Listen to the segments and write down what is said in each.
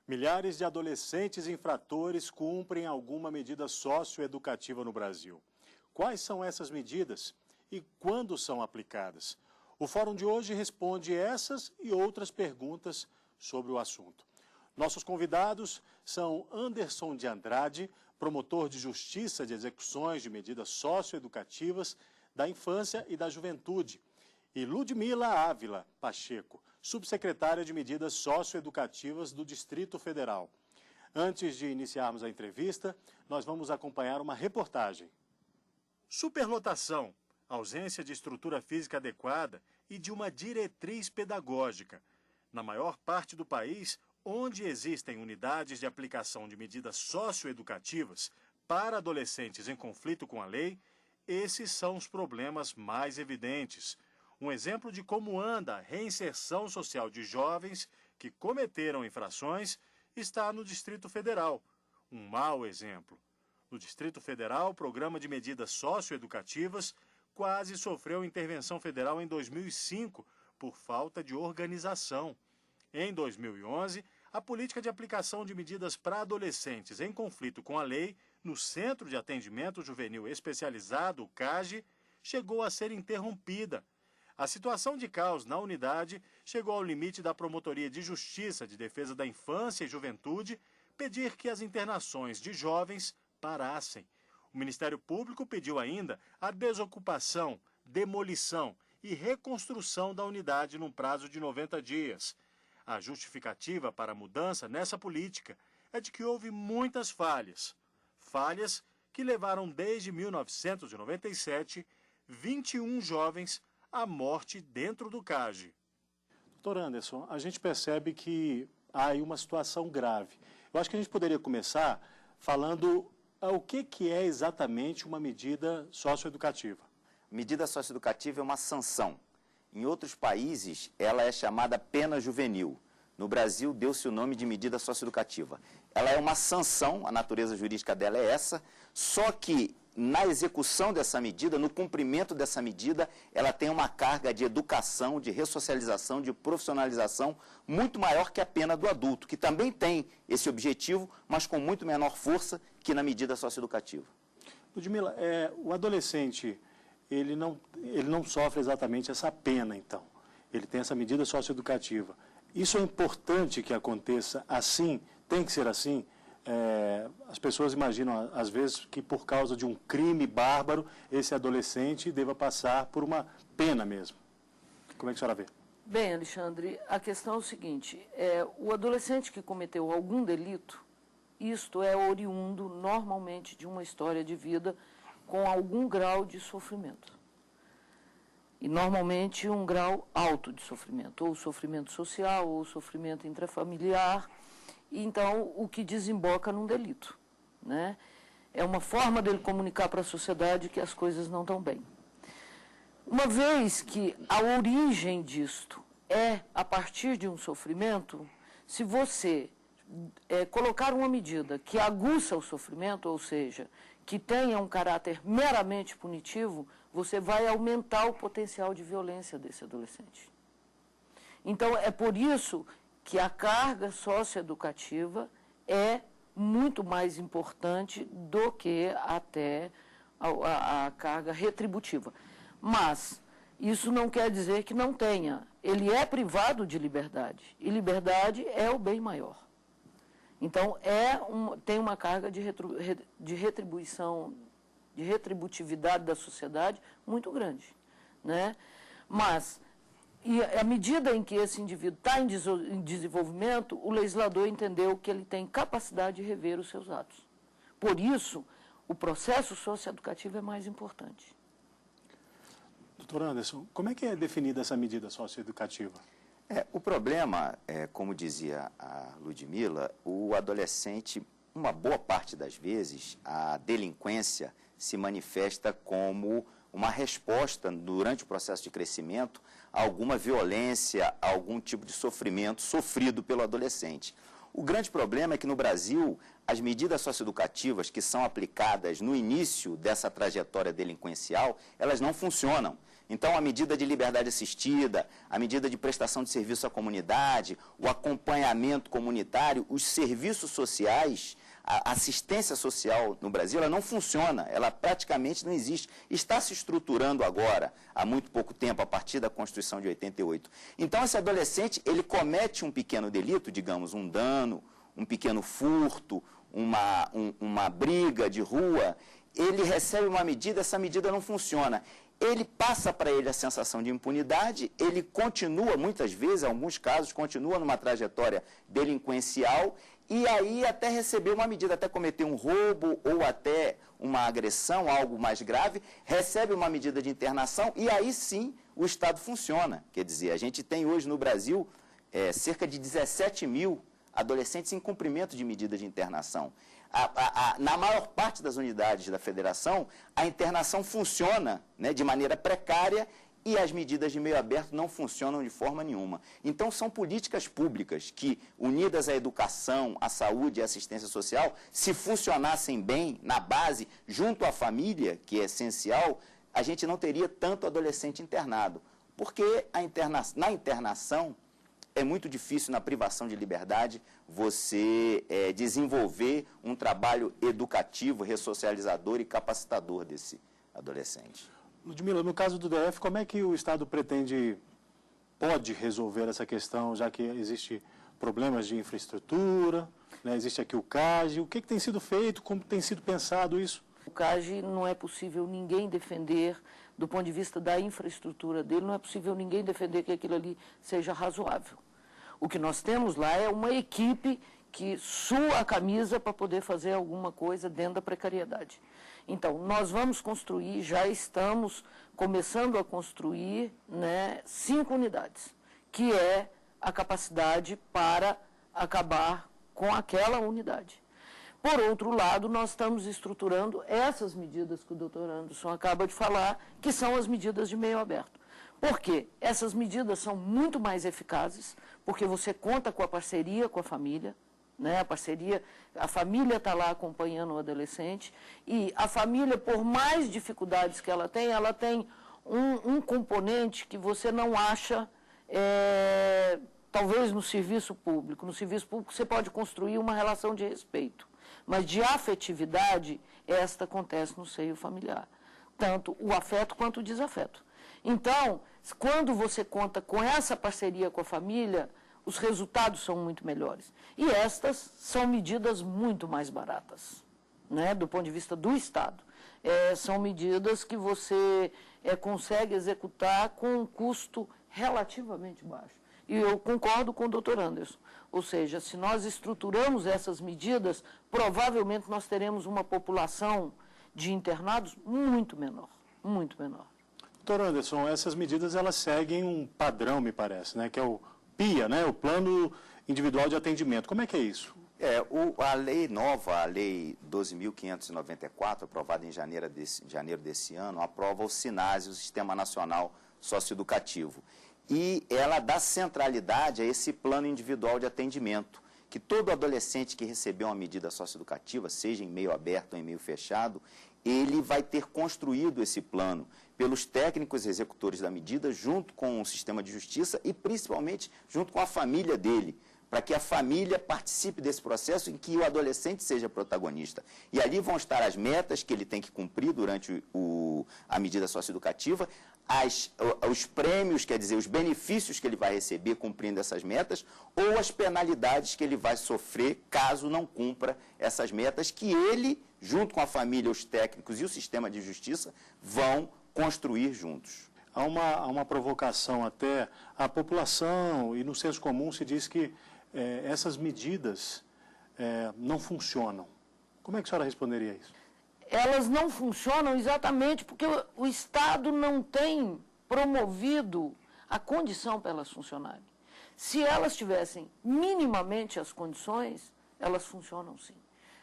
Milhares de adolescentes infratores cumprem alguma medida socioeducativa no Brasil. Quais são essas medidas e quando são aplicadas? O Fórum de hoje responde essas e outras perguntas sobre o assunto. Nossos convidados são Anderson de Andrade, promotor de justiça de execuções de medidas socioeducativas da infância e da juventude, e Ludmila Ávila Pacheco, subsecretária de Medidas Socioeducativas do Distrito Federal. Antes de iniciarmos a entrevista, nós vamos acompanhar uma reportagem. Superlotação, ausência de estrutura física adequada e de uma diretriz pedagógica. Na maior parte do país, onde existem unidades de aplicação de medidas socioeducativas para adolescentes em conflito com a lei, esses são os problemas mais evidentes. Um exemplo de como anda a reinserção social de jovens que cometeram infrações está no Distrito Federal. Um mau exemplo. No Distrito Federal, o Programa de Medidas Socioeducativas quase sofreu intervenção federal em 2005 por falta de organização. Em 2011, a política de aplicação de medidas para adolescentes em conflito com a lei, no Centro de Atendimento Juvenil Especializado, o CAGE, chegou a ser interrompida. A situação de caos na unidade chegou ao limite da Promotoria de Justiça de Defesa da Infância e Juventude pedir que as internações de jovens parassem. O Ministério Público pediu ainda a desocupação, demolição e reconstrução da unidade num prazo de 90 dias. A justificativa para a mudança nessa política é de que houve muitas falhas. Falhas que levaram desde 1997 21 jovens à morte dentro do CAGE. Doutor Anderson, a gente percebe que há aí uma situação grave. Eu acho que a gente poderia começar falando o que é exatamente uma medida socioeducativa. Medida socioeducativa é uma sanção. Em outros países, ela é chamada pena juvenil. No Brasil, deu-se o nome de medida socioeducativa. Ela é uma sanção, a natureza jurídica dela é essa, só que na execução dessa medida, no cumprimento dessa medida, ela tem uma carga de educação, de ressocialização, de profissionalização muito maior que a pena do adulto, que também tem esse objetivo, mas com muito menor força que na medida socioeducativa. Ludmila, o adolescente, ele não sofre exatamente essa pena, então. Ele tem essa medida socioeducativa. Isso é importante que aconteça assim? Tem que ser assim? As pessoas imaginam, às vezes, que por causa de um crime bárbaro, esse adolescente deva passar por uma pena mesmo. Como é que a senhora vê? Bem, Alexandre, a questão é o seguinte, o adolescente que cometeu algum delito, isto é oriundo normalmente de uma história de vida com algum grau de sofrimento. E normalmente um grau alto de sofrimento, ou sofrimento social, ou sofrimento intrafamiliar. Então, o que desemboca num delito, né? É uma forma dele comunicar para a sociedade que as coisas não estão bem. Uma vez que a origem disto é a partir de um sofrimento, se você colocar uma medida que aguça o sofrimento, ou seja, que tenha um caráter meramente punitivo, você vai aumentar o potencial de violência desse adolescente. Então, é por isso que a carga socioeducativa é muito mais importante do que até a carga retributiva. Mas isso não quer dizer que não tenha. Ele é privado de liberdade, e liberdade é o bem maior. Então, tem uma carga de retribuição, de retributividade da sociedade muito grande, né? Mas, e à medida em que esse indivíduo está em desenvolvimento, o legislador entendeu que ele tem capacidade de rever os seus atos. Por isso, o processo socioeducativo é mais importante. Doutor Anderson, como é que é definida essa medida socioeducativa? O problema, como dizia a Ludmila, o adolescente, uma boa parte das vezes, a delinquência se manifesta como uma resposta, durante o processo de crescimento, a alguma violência, a algum tipo de sofrimento sofrido pelo adolescente. O grande problema é que no Brasil, as medidas socioeducativas que são aplicadas no início dessa trajetória delinquencial, elas não funcionam. Então, a medida de liberdade assistida, a medida de prestação de serviço à comunidade, o acompanhamento comunitário, os serviços sociais, a assistência social no Brasil, ela não funciona, ela praticamente não existe. Está se estruturando agora, há muito pouco tempo, a partir da Constituição de 88. Então, esse adolescente, ele comete um pequeno delito, digamos, um dano, um pequeno furto, uma briga de rua, ele recebe uma medida, essa medida não funciona. Ele passa para ele a sensação de impunidade, ele continua, muitas vezes, em alguns casos, continua numa trajetória delinquencial, e aí até receber uma medida, até cometer um roubo ou até uma agressão, algo mais grave, recebe uma medida de internação e aí sim o Estado funciona. Quer dizer, a gente tem hoje no Brasil cerca de 17 mil adolescentes em cumprimento de medida de internação. Na maior parte das unidades da federação, a internação funciona, né, de maneira precária e as medidas de meio aberto não funcionam de forma nenhuma. Então, são políticas públicas que, unidas à educação, à saúde e à assistência social, se funcionassem bem na base, junto à família, que é essencial, a gente não teria tanto adolescente internado. Porque na internação, é muito difícil, na privação de liberdade, você desenvolver um trabalho educativo, ressocializador e capacitador desse adolescente. Ludmila, no caso do DF, como é que o Estado pode resolver essa questão, já que existe problemas de infraestrutura, né, existe aqui o CAGE, o que tem sido feito, como tem sido pensado isso? O CAGE não é possível ninguém defender, do ponto de vista da infraestrutura dele, não é possível ninguém defender que aquilo ali seja razoável. O que nós temos lá é uma equipe que sua a camisa para poder fazer alguma coisa dentro da precariedade. Então, nós vamos construir, já estamos começando a construir, né, 5 unidades, que é a capacidade para acabar com aquela unidade. Por outro lado, nós estamos estruturando essas medidas que o doutor Anderson acaba de falar, que são as medidas de meio aberto. Por quê? Essas medidas são muito mais eficazes, porque você conta com a parceria com a família, né? A família está lá acompanhando o adolescente, e a família, por mais dificuldades que ela tem um componente que você não acha, talvez no serviço público. No serviço público você pode construir uma relação de respeito, mas de afetividade, esta acontece no seio familiar. Tanto o afeto quanto o desafeto. Então, quando você conta com essa parceria com a família, os resultados são muito melhores. E estas são medidas muito mais baratas, né, do ponto de vista do Estado. São medidas que você consegue executar com um custo relativamente baixo. E eu concordo com o doutor Anderson. Ou seja, se nós estruturamos essas medidas, provavelmente nós teremos uma população de internados muito menor, muito menor. Doutor Anderson, essas medidas elas seguem um padrão, me parece, né, que é o PIA, né, o Plano Individual de Atendimento. Como é que é isso? A lei nova, a Lei 12.594, aprovada em janeiro desse ano, aprova o SINASE, o Sistema Nacional Socioeducativo. E ela dá centralidade a esse plano individual de atendimento, que todo adolescente que receber uma medida socioeducativa, seja em meio aberto ou em meio fechado, ele vai ter construído esse plano pelos técnicos executores da medida, junto com o sistema de justiça e, principalmente, junto com a família dele, para que a família participe desse processo em que o adolescente seja protagonista. E ali vão estar as metas que ele tem que cumprir durante a medida socioeducativa, os prêmios, quer dizer, os benefícios que ele vai receber cumprindo essas metas, ou as penalidades que ele vai sofrer caso não cumpra essas metas, que ele, junto com a família, os técnicos e o sistema de justiça, vão construir juntos. Há uma provocação até à população, e no senso comum se diz que essas medidas não funcionam. Como é que a senhora responderia a isso? Elas não funcionam exatamente porque o Estado não tem promovido a condição para elas funcionarem. Se elas tivessem minimamente as condições, elas funcionam sim.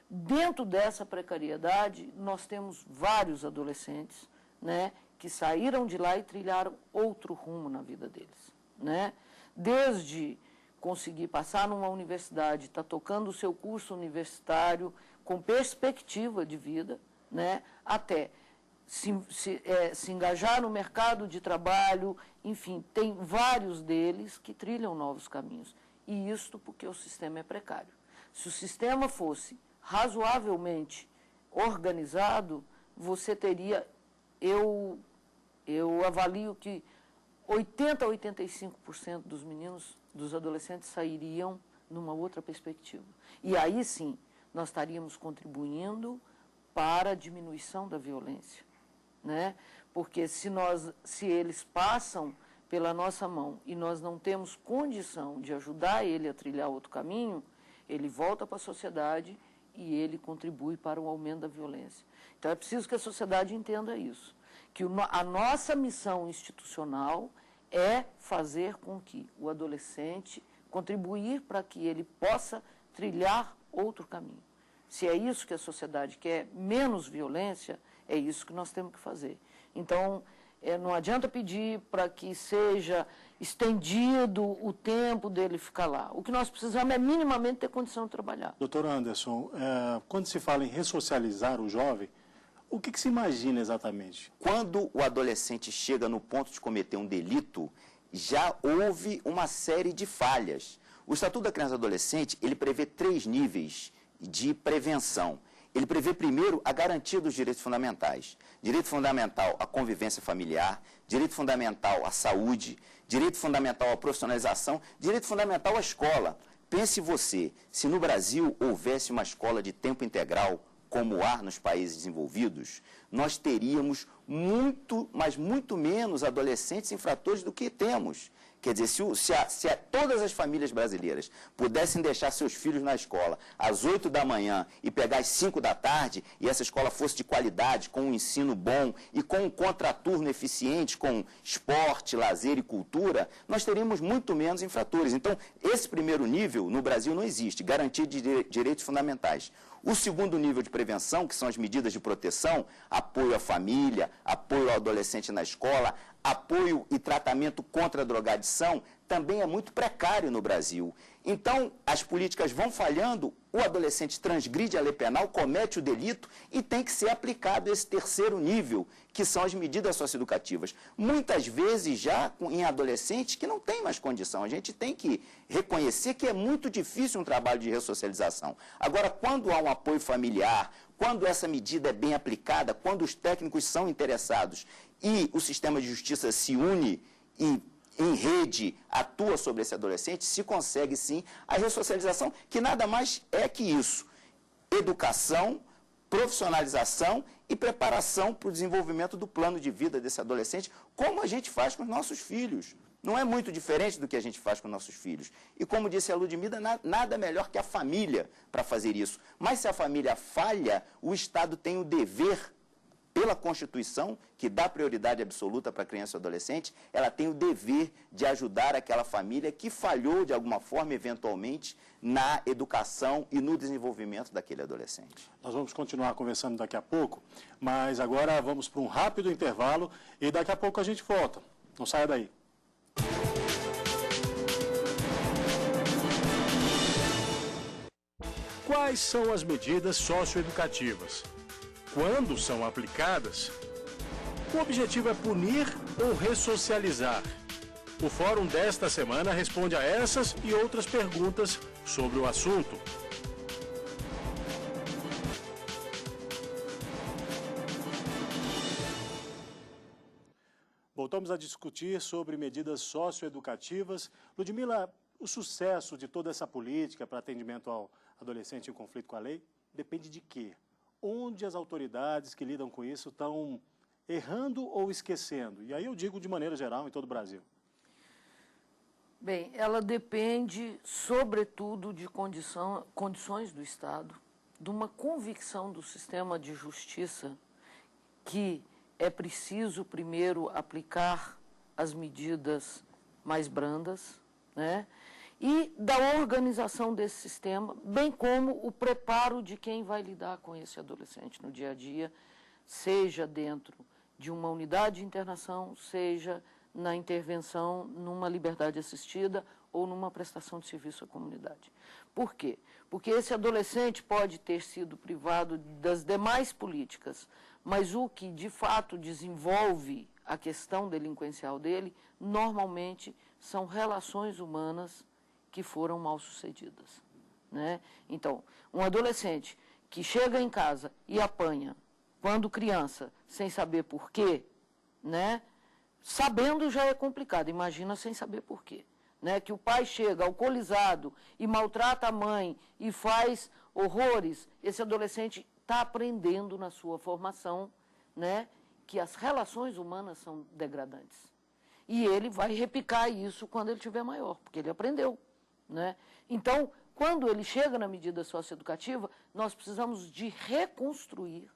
Dentro dessa precariedade, nós temos vários adolescentes, né, que saíram de lá e trilharam outro rumo na vida deles, né? Desde conseguir passar numa universidade, estar tocando o seu curso universitário com perspectiva de vida, né, até se engajar no mercado de trabalho, enfim, tem vários deles que trilham novos caminhos. E isto porque o sistema é precário. Se o sistema fosse razoavelmente organizado, você teria, eu avalio que 80% a 85% dos meninos, dos adolescentes, sairiam numa outra perspectiva. E aí sim, nós estaríamos contribuindo para a diminuição da violência, né? Porque se eles passam pela nossa mão e nós não temos condição de ajudar ele a trilhar outro caminho, ele volta para a sociedade e ele contribui para o aumento da violência. Então é preciso que a sociedade entenda isso, que a nossa missão institucional é fazer com que o adolescente contribuir para que ele possa trilhar outro caminho. Se é isso que a sociedade quer, menos violência, é isso que nós temos que fazer. Então, não adianta pedir para que seja estendido o tempo dele ficar lá. O que nós precisamos é minimamente ter condição de trabalhar. Doutor Anderson, quando se fala em ressocializar o jovem, o que se imagina exatamente? Quando o adolescente chega no ponto de cometer um delito, já houve uma série de falhas. O Estatuto da Criança e do Adolescente, ele prevê 3 níveis de prevenção. Ele prevê, primeiro, a garantia dos direitos fundamentais. Direito fundamental à convivência familiar, direito fundamental à saúde, direito fundamental à profissionalização, direito fundamental à escola. Pense você, se no Brasil houvesse uma escola de tempo integral, como há nos países desenvolvidos, nós teríamos muito, mas muito menos adolescentes infratores do que temos. Quer dizer, se todas as famílias brasileiras pudessem deixar seus filhos na escola às 8 da manhã e pegar às 5 da tarde, e essa escola fosse de qualidade, com um ensino bom e com um contraturno eficiente, com esporte, lazer e cultura, nós teríamos muito menos infratores. Então, esse primeiro nível no Brasil não existe, garantia de direitos fundamentais. O segundo nível de prevenção, que são as medidas de proteção, apoio à família, apoio ao adolescente na escola, apoio e tratamento contra a drogadição, também é muito precário no Brasil. Então, as políticas vão falhando, o adolescente transgride a lei penal, comete o delito e tem que ser aplicado esse terceiro nível, que são as medidas socioeducativas. Muitas vezes já em adolescentes que não tem mais condição. A gente tem que reconhecer que é muito difícil um trabalho de ressocialização. Agora, quando há um apoio familiar, quando essa medida é bem aplicada, quando os técnicos são interessados e o sistema de justiça se une e em rede atua sobre esse adolescente, se consegue sim a ressocialização, que nada mais é que isso: educação, profissionalização e preparação para o desenvolvimento do plano de vida desse adolescente, como a gente faz com os nossos filhos. Não é muito diferente do que a gente faz com nossos filhos. E como disse a Ludmila, nada melhor que a família para fazer isso. Mas se a família falha, o Estado tem o dever, pela Constituição, que dá prioridade absoluta para a criança e adolescente, ela tem o dever de ajudar aquela família que falhou de alguma forma, eventualmente, na educação e no desenvolvimento daquele adolescente. Nós vamos continuar conversando daqui a pouco, mas agora vamos para um rápido intervalo e daqui a pouco a gente volta. Não saia daí. Quais são as medidas socioeducativas? Quando são aplicadas? O objetivo é punir ou ressocializar? O fórum desta semana responde a essas e outras perguntas sobre o assunto. Voltamos a discutir sobre medidas socioeducativas. Ludmila, o sucesso de toda essa política para atendimento ao adolescente em conflito com a lei depende de quê? Onde as autoridades que lidam com isso estão errando ou esquecendo? E aí eu digo de maneira geral em todo o Brasil. Bem, ela depende, sobretudo, de condições do Estado, de uma convicção do sistema de justiça que é preciso, primeiro, aplicar as medidas mais brandas, né? E da organização desse sistema, bem como o preparo de quem vai lidar com esse adolescente no dia a dia, seja dentro de uma unidade de internação, seja na intervenção numa liberdade assistida ou numa prestação de serviço à comunidade. Por quê? porque esse adolescente pode ter sido privado das demais políticas, mas o que de fato desenvolve a questão delinquencial dele, normalmente são relações humanas que foram mal sucedidas, né? Então, um adolescente que chega em casa e apanha, quando criança, sem saber por quê, né? Sabendo já é complicado, imagina sem saber por quê. Né, que o pai chega alcoolizado e maltrata a mãe e faz horrores, esse adolescente está aprendendo na sua formação, né, que as relações humanas são degradantes. E ele vai repicar isso quando ele tiver maior, porque ele aprendeu. Né? Então, quando ele chega na medida socioeducativa, nós precisamos de reconstruir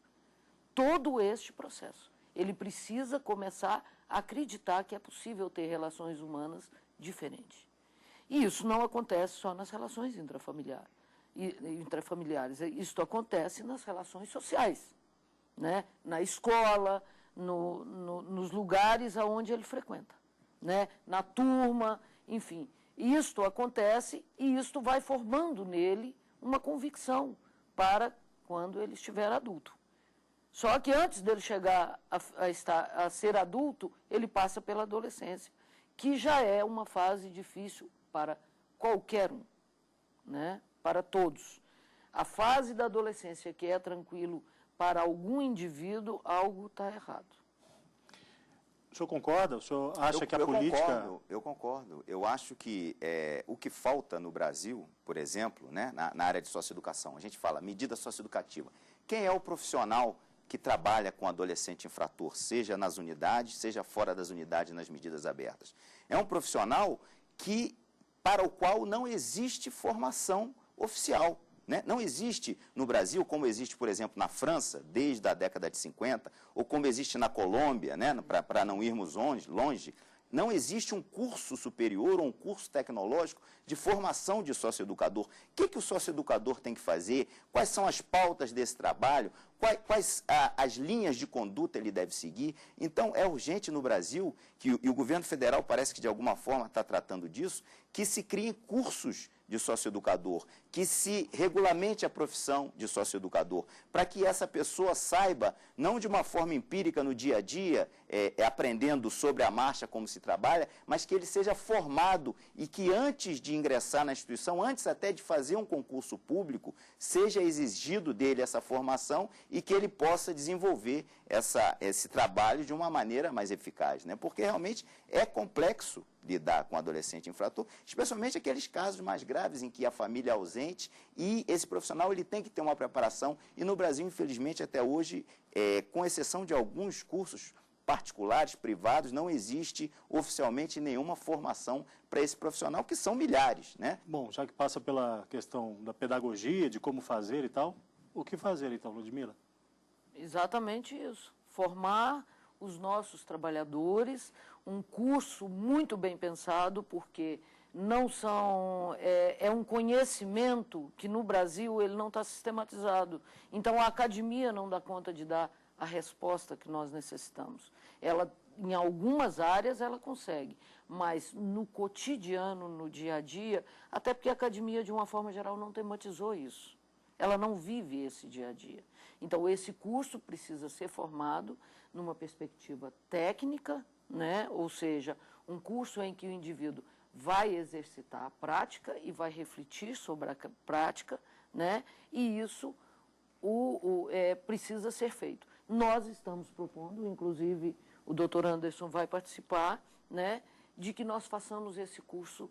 todo este processo. Ele precisa começar a acreditar que é possível ter relações humanas diferente. E isso não acontece só nas relações intrafamiliares, isso acontece nas relações sociais, né? Na escola, nos lugares aonde ele frequenta, né? Na turma, enfim. Isto acontece e isto vai formando nele uma convicção para quando ele estiver adulto. Só que antes dele chegar a ser adulto, ele passa pela adolescência, que já é uma fase difícil para qualquer um, né? Para todos. A fase da adolescência que é tranquilo para algum indivíduo, algo está errado. O senhor concorda? O senhor acha que a política... Eu concordo. Eu acho que o que falta no Brasil, por exemplo, né, na área de socioeducação, a gente fala medida socioeducativa. Quem é o profissional que trabalha com adolescente infrator, seja nas unidades, seja fora das unidades, nas medidas abertas? É um profissional para o qual não existe formação oficial. Né? Não existe no Brasil, como existe, por exemplo, na França, desde a década de 50, ou como existe na Colômbia, né? Para não irmos longe, não existe um curso superior ou um curso tecnológico de formação de socioeducador. O que o socioeducador tem que fazer? Quais são as pautas desse trabalho? Quais as linhas de conduta ele deve seguir? Então, é urgente no Brasil, e o governo federal parece que de alguma forma está tratando disso, que se criem cursos de socioeducador, que se regulamente a profissão de socioeducador, para que essa pessoa saiba, não de uma forma empírica no dia a dia, aprendendo sobre a marcha como se trabalha, mas que ele seja formado e que antes de ingressar na instituição, antes até de fazer um concurso público, seja exigido dele essa formação e que ele possa desenvolver esse trabalho de uma maneira mais eficaz, né? Porque realmente é complexo lidar com adolescente infrator, especialmente aqueles casos mais graves em que a família é ausente e esse profissional ele tem que ter uma preparação. E no Brasil, infelizmente, até hoje, com exceção de alguns cursos particulares, privados, não existe oficialmente nenhuma formação para esse profissional, que são milhares, né? Bom, já que passa pela questão da pedagogia, de como fazer e tal, o que fazer então, Ludmila? Exatamente isso. Formar os nossos trabalhadores, um curso muito bem pensado, porque não são, é um conhecimento que no Brasil ele não está sistematizado. Então a academia não dá conta de dar a resposta que nós necessitamos. Ela, em algumas áreas ela consegue, mas no cotidiano, no dia a dia, até porque a academia de uma forma geral não tematizou isso. Ela não vive esse dia a dia. Então, esse curso precisa ser formado numa perspectiva técnica, né? Ou seja, um curso em que o indivíduo vai exercitar a prática e vai refletir sobre a prática, né? E isso precisa ser feito. Nós estamos propondo, inclusive o doutor Anderson vai participar, né? De que nós façamos esse curso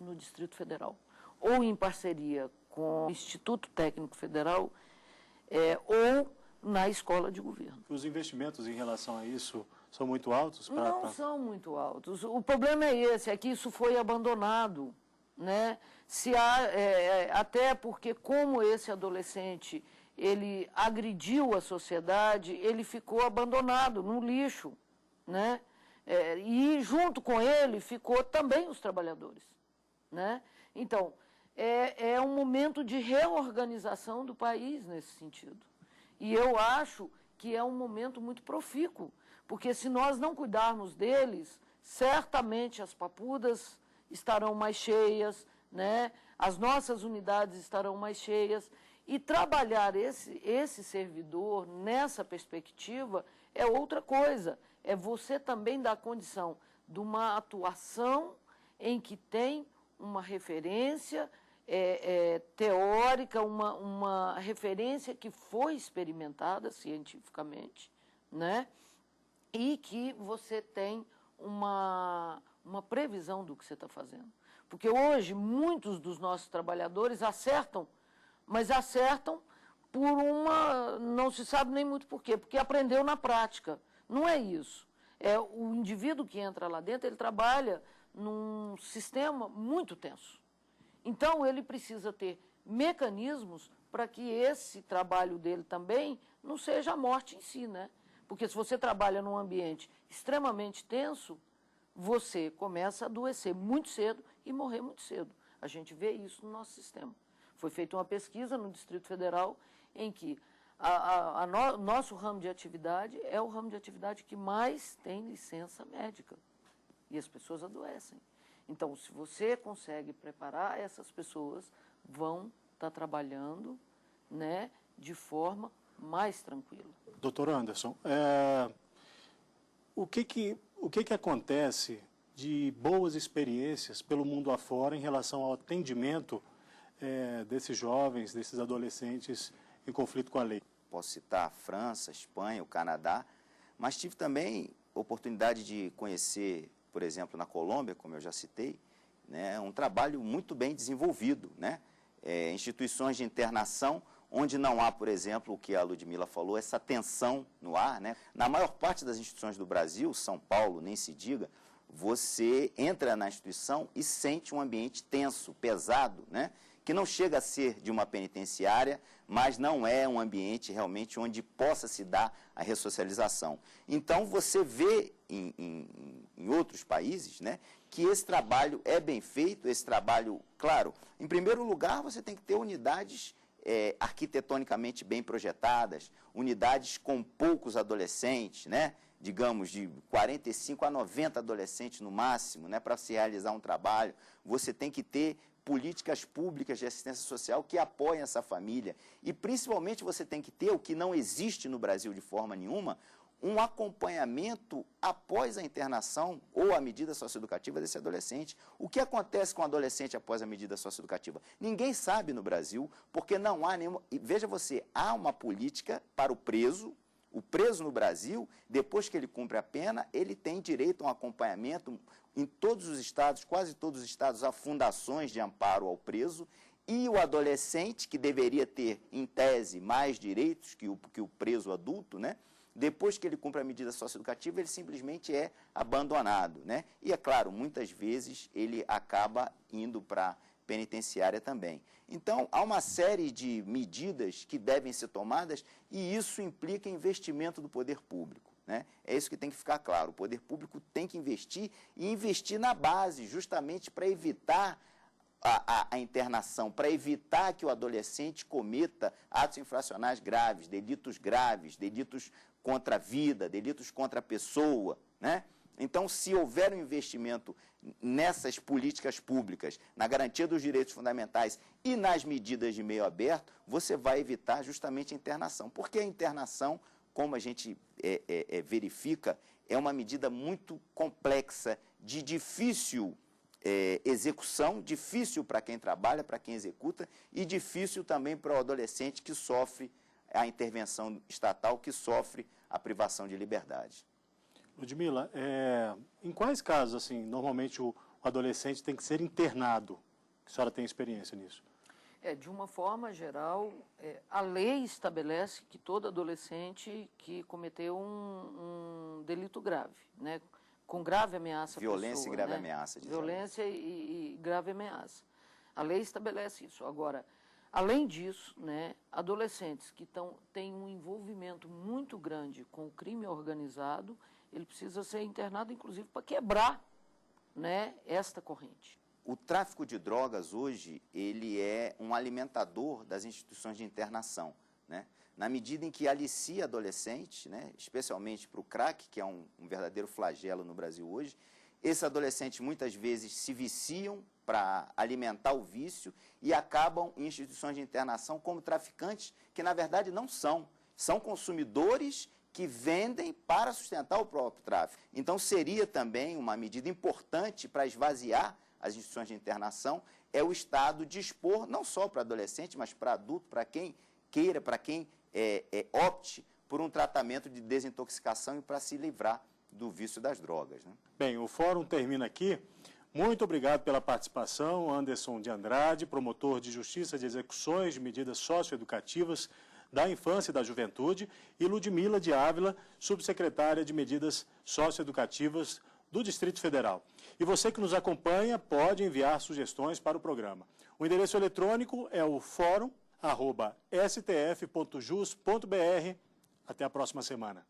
no Distrito Federal, ou em parceria com o Instituto Técnico Federal, ou na escola de governo. Os investimentos em relação a isso são muito altos? Não são muito altos. O problema é esse, é que isso foi abandonado, né? Até porque, como esse adolescente ele agrediu a sociedade, ele ficou abandonado no lixo, né? E junto com ele ficou também os trabalhadores, né? Então, é um momento de reorganização do país nesse sentido. E eu acho que é um momento muito profícuo, porque se nós não cuidarmos deles, certamente as papudas estarão mais cheias, né? as nossas unidades estarão mais cheias. E trabalhar esse servidor nessa perspectiva é outra coisa. É você também dar condição de uma atuação em que tem uma referência teórica, uma referência que foi experimentada cientificamente, né? E que você tem uma previsão do que você está fazendo. Porque hoje muitos dos nossos trabalhadores acertam, mas acertam por não se sabe nem muito por quê, porque aprendeu na prática. Não é isso. É o indivíduo que entra lá dentro, ele trabalha num sistema muito tenso. Então, ele precisa ter mecanismos para que esse trabalho dele também não seja a morte em si, né? Porque se você trabalha num ambiente extremamente tenso, você começa a adoecer muito cedo e morrer muito cedo. A gente vê isso no nosso sistema. Foi feita uma pesquisa no Distrito Federal em que nosso ramo de atividade é o ramo de atividade que mais tem licença médica. E as pessoas adoecem. Então, se você consegue preparar essas pessoas, vão estar trabalhando, né, de forma mais tranquila. Doutor Anderson, o que acontece de boas experiências pelo mundo afora em relação ao atendimento desses jovens, desses adolescentes em conflito com a lei? Posso citar a França, a Espanha, o Canadá, mas tive também oportunidade de conhecer, por exemplo, na Colômbia, como eu já citei, né, um trabalho muito bem desenvolvido, né? Instituições de internação onde não há, por exemplo, o que a Ludmila falou, essa tensão no ar, né? Na maior parte das instituições do Brasil, São Paulo, nem se diga, você entra na instituição e sente um ambiente tenso, pesado, né? Que não chega a ser de uma penitenciária, mas não é um ambiente realmente onde possa se dar a ressocialização. Então, você vê em outros países, né, que esse trabalho é bem feito, esse trabalho, claro, em primeiro lugar, você tem que ter unidades arquitetonicamente bem projetadas, unidades com poucos adolescentes, né, digamos, de 45 a 90 adolescentes no máximo, né, para se realizar um trabalho. Você tem que ter políticas públicas de assistência social que apoiem essa família. E, principalmente, você tem que ter, o que não existe no Brasil de forma nenhuma, um acompanhamento após a internação ou a medida socioeducativa desse adolescente. O que acontece com o adolescente após a medida socioeducativa? Ninguém sabe no Brasil, porque não há nenhuma... Veja você, há uma política para o preso. O preso no Brasil, depois que ele cumpre a pena, ele tem direito a um acompanhamento. Em todos os estados, quase todos os estados, há fundações de amparo ao preso. E o adolescente, que deveria ter, em tese, mais direitos que o preso adulto, né? Depois que ele cumpre a medida socioeducativa, ele simplesmente é abandonado, né? E, é claro, muitas vezes ele acaba indo para penitenciária também. Então, há uma série de medidas que devem ser tomadas e isso implica investimento do poder público, né? É isso que tem que ficar claro. O poder público tem que investir e investir na base, justamente para evitar a internação, para evitar que o adolescente cometa atos infracionais graves, delitos contra a vida, delitos contra a pessoa, né? Então, se houver um investimento nessas políticas públicas, na garantia dos direitos fundamentais e nas medidas de meio aberto, você vai evitar justamente a internação. Porque a internação, como a gente verifica, é uma medida muito complexa, de difícil execução, difícil para quem trabalha, para quem executa, e difícil também para o adolescente que sofre a intervenção estatal, que sofre a privação de liberdade. Ludmila, em quais casos, assim, normalmente o adolescente tem que ser internado? A senhora tem experiência nisso? De uma forma geral, a lei estabelece que todo adolescente que cometeu um delito grave, né, com grave ameaça à pessoa, violência e grave né? ameaça. Violência e grave ameaça. A lei estabelece isso. Agora, além disso, né, adolescentes que têm um envolvimento muito grande com o crime organizado, ele precisa ser internado, inclusive, para quebrar, né, esta corrente. O tráfico de drogas hoje, ele é um alimentador das instituições de internação, né? Na medida em que alicia adolescentes, né, especialmente para o crack, que é um verdadeiro flagelo no Brasil hoje, esses adolescentes muitas vezes se viciam para alimentar o vício e acabam em instituições de internação como traficantes, que na verdade não são. São consumidores que vendem para sustentar o próprio tráfico. Então seria também uma medida importante para esvaziar as instituições de internação, é o Estado dispor, não só para adolescente, mas para adulto, para quem queira, para quem opte por um tratamento de desintoxicação e para se livrar do vício das drogas, né? Bem, o fórum termina aqui. Muito obrigado pela participação, Anderson de Andrade, promotor de Justiça de Execuções de Medidas Socioeducativas da Infância e da Juventude, e Ludmila de Ávila, subsecretária de Medidas Socioeducativas do Distrito Federal. E você que nos acompanha pode enviar sugestões para o programa. O endereço eletrônico é o fórum@stf.jus.br. Até a próxima semana.